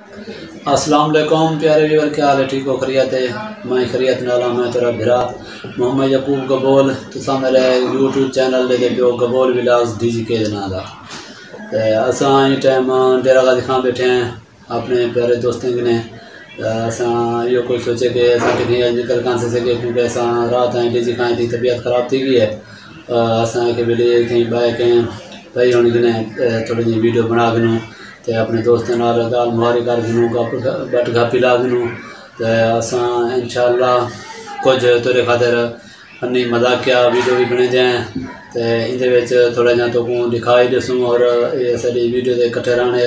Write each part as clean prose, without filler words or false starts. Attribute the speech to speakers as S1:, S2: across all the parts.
S1: अस्सलाम वालेकुम प्यारे व्यूअर, क्या हाल है? ठीक हो? खैरियत है? मैं खैरियत नाल मैं तेरा भरा मोहम्मद यकूब गबोल। तुसा मेरे यूट्यूब चैनल दे पियो गबोल व्लॉग्स DGK दे नाम दा। असां ये टाइम डेरा गाजी खां बैठे हैं अपने प्यारे दोस्तों के ने। असां यो कोई सोचे कि असां कितनी निकल कान से सके, क्योंकि असां रात आई DG खां की तबीयत ख़राब थी गई है। असां के बिले कहीं बाय कहीं भाई होने के थोड़ी जी वीडियो बना गनू ते अपने दोस्तों नाल गाल मुहारी कर गनू बट गप्पी ला गनू। तो असां इंशाअल्लाह कुछ तेरे खातिर अन्नी मजाकिया वीडियो भी बने दें तो इंदे थोड़ा जहाँ तो को दिखाई दसूँ और ये सारी वीडियो के इकट्ठे रहने।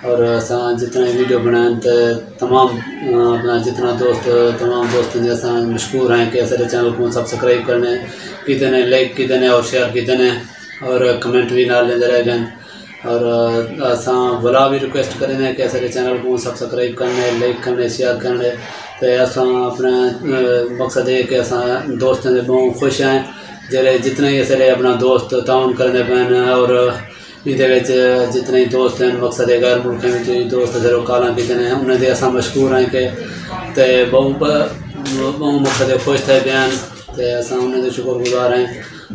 S1: और असां जितना वीडियो बनाए तो तमाम अपना जितना तमाम दोस्त ने असां मशहूर हैं कि सारे चैनल को सब्सक्राइब करने कितने ने, लाइक कितने ने और शेयर कितने ने और कमेंट भी ना लेते रह गए। और असां भला भी रिक्वेस्ट करें कि सारे चैनल को सब्सक्राइब करने, लाइक करने, शेयर करने। तो असां अपना मकसद है कि असां दोस्तों से बहुत खुश हैं जरे जितने ही सारे अपना दोस्त ताउन करने पैन। और ये जितने ही दोस्त हैं मकसद है गैर मुल्क में जो दोस्त जरो काला कितने हैं उन्हें असां मशहूर हैं कि बहुत मकसद खुश थे बयान तो असां उन्हें शुक्रगुजार हैं।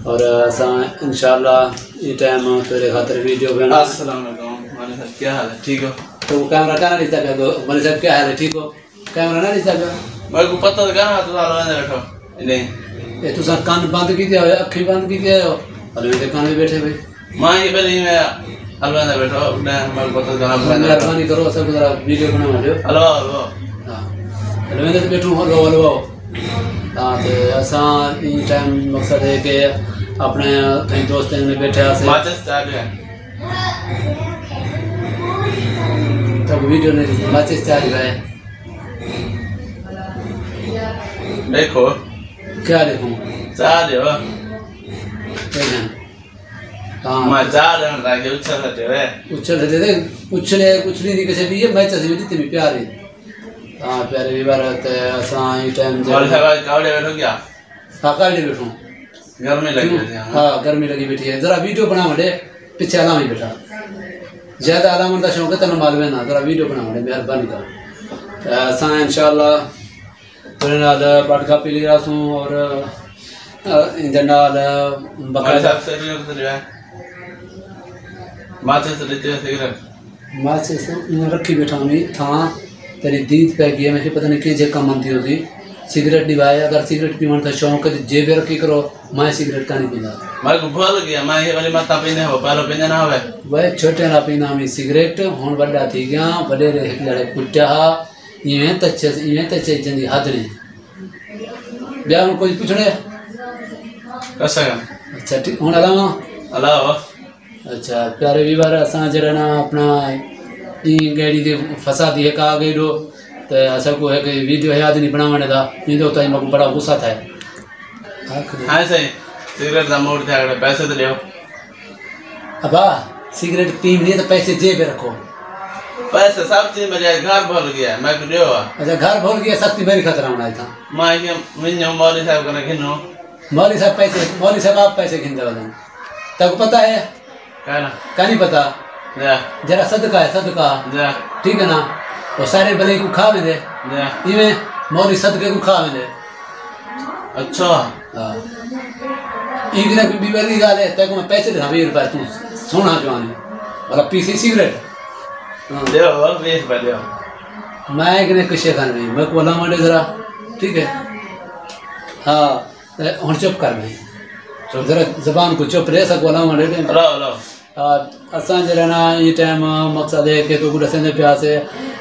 S1: और असां इंशाअल्लाह ये टाइम तेरे खातिर वीडियो बना।
S2: अस्सलाम वालेकुम साहब, क्या हाल है? ठीक हो?
S1: तो कैमरा क्या ना रिश्ता कर दो मनी साहब, क्या हाल है? ठीक हो? कैमरा ना रिश्ता कर
S2: मेरे को पता तो कहाँ तो साल वाले बैठो नहीं
S1: ये तुसा कान बंद की दिया अखी बंद की दिया और मेरे कान में बैठे भाई
S2: मां ये पहले मैं अलवाना बैठो मेरे को पता तो कहाँ
S1: मेहरबानी करो सब जरा वीडियो बना दो।
S2: हेलो हेलो
S1: हां हेलो मैं तो बैठूं हेलो हेलो। हां तो असां ये टाइम मकसद है कि अपने कई दोस्तों ने बैठे से
S2: माचिस चालू है
S1: तब वीडियो नहीं माचिस चालू है।
S2: देखो
S1: क्या देखूं
S2: चालू हो
S1: देखना। हां
S2: मैं चालू है ताकि उछल सकते है
S1: उछल दे उछले उछली नहीं कैसे भी ये मैच से भी तेरी प्यारी। हां प्यारे भी बात असां ये टाइम
S2: और सब कावड़े बैठो क्या?
S1: हां कावड़े बैठो
S2: गर्मी लगी है।
S1: हाँ गर्मी लगी बैठी है जरा वीडियो बना मटे पीछे आराम ही बैठा ज़्यादा आराम का शौक है तेन मालूम है ना जरा वीडियो बना मटे मेहरबानी कर। असां इंशाअल्लाह तेरे नाल पटका पी लिया सूँ और इंदे नाल
S2: बकरा साहब से भी उतर है माचे से लेते हैं सिगरेट
S1: माचे से रखी बैठा हूँ था तेरी दीद पै गई है मैं पता नहीं कि कम आती होती सिगरेट निभाए। अगर सिगरेट पीवन का शौक है जेब रखी करो मैं सिगरेट का नहीं पीना
S2: मेरे को भूल गया मैं ये वाली माता पीने हो पहले पीने ना होवे
S1: वह छोटे ना पीना में सिगरेट हुन बड़ा थी गया बड़े रे लड़े कुटिया इवें तचे जंदी हद नहीं ब्याह में कोई पूछने
S2: कैसा है?
S1: अच्छा ठीक हुन अलावा अच्छा प्यारे विवार असां जरा ना अपना ई गाड़ी दे फसा दी है का गई दो तो ऐसा को है कि वीडियो याद नहीं बनाने दा इन तो मेरे को बड़ा गुस्सा था।
S2: हां सही सिगरेट का मूड था पैसे तो लियो
S1: अबा सिगरेट पीनी नहीं तो पैसे जेब में रखो
S2: पैसे सब चीज में जाए घर भर गया मैं को लियो।
S1: अच्छा घर भर गया सख्ती मेरी खतरा होना था
S2: मैं ये मिन्नो मौली साहब का घिनो
S1: मौली साहब आप पैसे गिन दो तब पता है
S2: कहना
S1: क्या नहीं पता
S2: जा
S1: जरा सदका है सदका
S2: जा
S1: ठीक है ना वो सारे भले को खा में दे
S2: जा
S1: इवें मौली सदके को खा में दे।
S2: अच्छा
S1: हां एक दिन भी वाली गाल है तक मैं पैसे दे 20 रुपए तू सोना जवानी वाला पीसी सिगरेट
S2: दे और 20 रुपए दे
S1: मैं एक ने किसे खान नहीं मैं कोला मारे जरा ठीक है। हां हुन चुप कर मैं जरा जबान को चुप रह सक कोला मारे दे
S2: लो
S1: असां जरा ना ये टाइम मकसद है कि तो गुड से प्यास है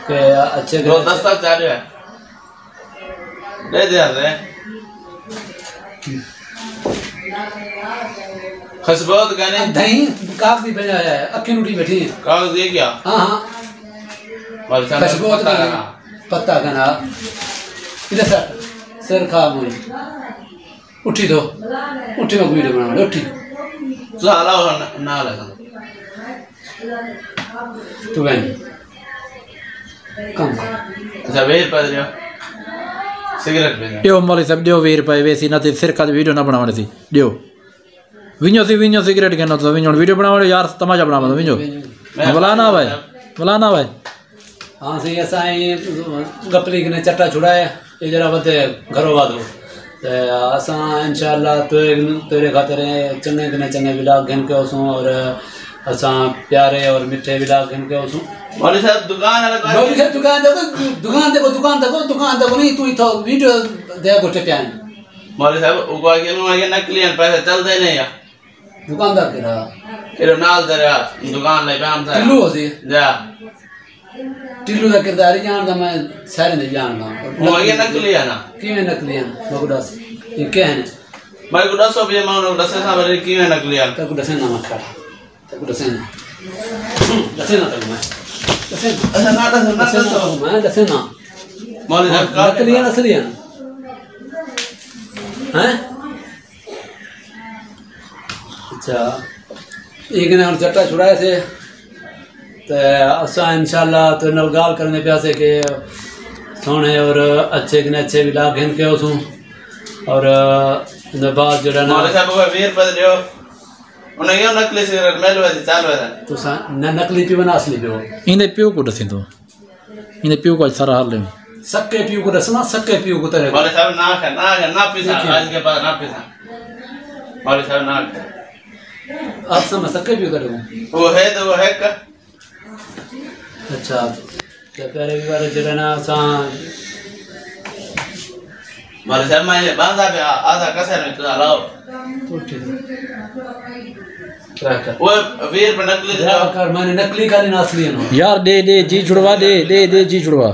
S1: कि अच्छे
S2: दो दस्ता चालू है ले दे रे खसबोत गाने
S1: दही काग भी बना है अक्की उठी बैठी
S2: कागज दे क्या?
S1: हां खसबोत का पत्ता गाना इधर सर खा मुई उठी दो उठी में वीडियो बना उठी
S2: तो हाला ना लगा
S1: तू बहन कम
S2: अच्छा 20 रुपए दे सिगरेट पीने
S3: दियो मौली साहब दियो 20 रुपए वैसी ना सिर का वीडियो ना बनावने सी दियो विञो सिगरेट के न तो विञो वीडियो बनावने यार तमाशा बनावने विञो बुलाना भाई
S1: हाँ सही असा गपली कने चट्टा छुड़ाए ये जरा बते घरों वादो ते असा इंशाल्लाह तेरे खातिर चंगे कने चंगे विलाग घन के उसू और असा प्यारे और मिठे विलाग घन के उसू।
S2: मौलवी साहब दुकान है
S1: मौलवी साहब दुकान देखो नहीं तू तो वीडियो दे गोटे प्यान
S2: मौलवी साहब उको आगे नकली पैसे चलते नहीं है
S1: दुकानदार के रहा
S2: एरो नाल जरा दुकान ले काम था
S1: टिल्लू होसी
S2: जा
S1: टिल्लू का किरदार ही जानदा मैं सारे नहीं जानदा
S2: वो आगे नकली है ना
S1: किवें नकली है मगुदास ये क्या है
S2: मैं को 10 रुपए मानो 10 साबर की है नकली है
S1: तक दसे ना मत खा तक दसे ना तक मैं दसे
S2: अच्छा ना
S1: मैं दसे ना
S2: मौलवी साहब
S1: नकली है असली है हैं अच्छा एक ने हम चट्टा छुड़ाए थे तो असा इंशाल्लाह तो नल गाल करने प्यासे के सोने और अच्छे कने अच्छे भी लाग घन के उसू और बाद जड़ा ना
S2: मौलवी साहब को 20 रुपए दियो उन्हें यो नकली सिगरेट मेलवा दी चालू है
S1: तो न नकली पीव ना असली पीव
S3: इंदे पियो को दसी तो इंदे पियो को सारा हाल ले
S1: सक्के पीव को दसना सक्के पीव को तेरे
S2: मौलवी साहब ना पीसा आज के बाद ना पीसा मौलवी साहब ना
S1: आप समझ सक्के पीव करे
S2: वो है तो वो है का
S1: अच्छा क्या प्यारे भी बारे जड़ा ना सा
S2: मौलवी साहब मैं बांधा पे आधा कसर में चला लाओ
S1: तो ठीक है
S2: वो 20 रुपए नकली दियो
S1: कर मैंने नकली का नहीं असली है ना
S3: यार दे जी छुड़वा दे जी छुड़वा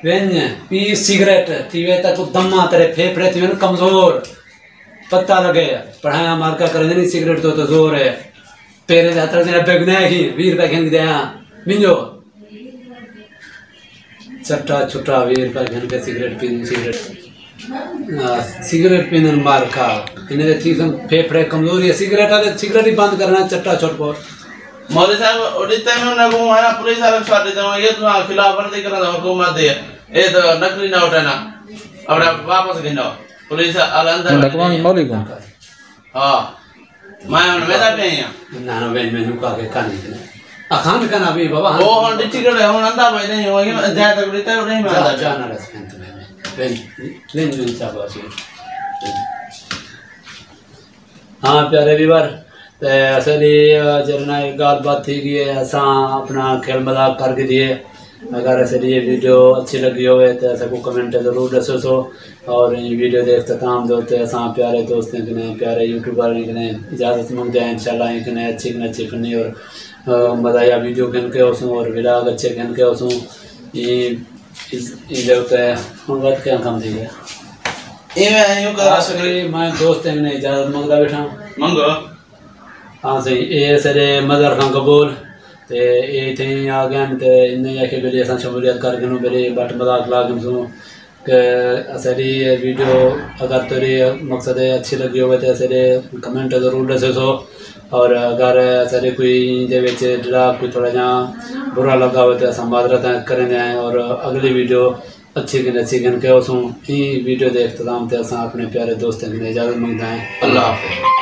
S1: वेन्य पी सिगरेट थीवे तक दम्मा तेरे फेफड़े थी कमजोर पता लगे पढ़ाया मार का करे नहीं सिगरेट तो जोर है तेरे जातर तेरा बेगने ही 20 रुपए खेल दिया मिंजो चट्टा छुट्टा 20 रुपए खेल के सिगरेट पीने मार खा इन्हें चीज़ फेफड़े कमजोरी है सिगरेट ही बंद करना चट्टा छोट पर
S2: मौलवी साहब उड़ीते में ना को हमारा पुलिस वाले स्वाद देते हैं ये तो खिलाफ वर्दी करना हुकूमत दे ये तो नकली ना उठाना अब वापस गिनो पुलिस वाले अंदर
S3: डकवानी मौलवी को
S2: हां मैं मेरा पे हैं
S1: ना वेन मेनू का के कानी अखान का ना भी बाबा
S2: वो हम डिटी कर हम अंदा भाई नहीं होगी जाए तक उड़ीते नहीं मैं अंदा
S1: जाना रेस्पेंट में वेन लेन जो इंसान बासी हाँ प्यारे व्यूअर असली जरना एक गाल बात थी कि असा अपना खेल मजाक करके दिए अगर असली ये वीडियो अच्छी लगी हो तो ऐसा को कमेंट जरूर दसो सो और ये वीडियो देखते तमाम दोस्त असा प्यारे दोस्त ने प्यारे यूट्यूबर ने इजाज़त मंग जाए इंशाल्लाह इनके अच्छी फनी और मज़ाया वीडियो घन के उसूँ और विलाग अच्छे घन के उसूँ ये होता है हम बात क्या काम दी गया
S2: ये मैं यूं कर सकती
S1: मैं दोस्त ने इजाज़त मंगता बैठा
S2: मंगो
S1: हाँ सही ये सारे मज़हर खां कबूल ते ये थे आ गए ते इन्हें जाके बेले असां शमूलियत कर गए बेले बट मजाक ला गए सुनो कि असली वीडियो अगर तेरे मकसद अच्छी लगी हो तो असले कमेंट जरूर दसो सो और अगर असले कोई दे विच जरा कोई थोड़ा जा बुरा लगा हो तो असां माजरत करेंगे और अगली वीडियो अच्छी गन के उसों वीडियो देख तमाम ते असां अपने प्यारे दोस्तों की इजाज़त मंगते हैं।
S2: अल्लाह हाफ़िज़।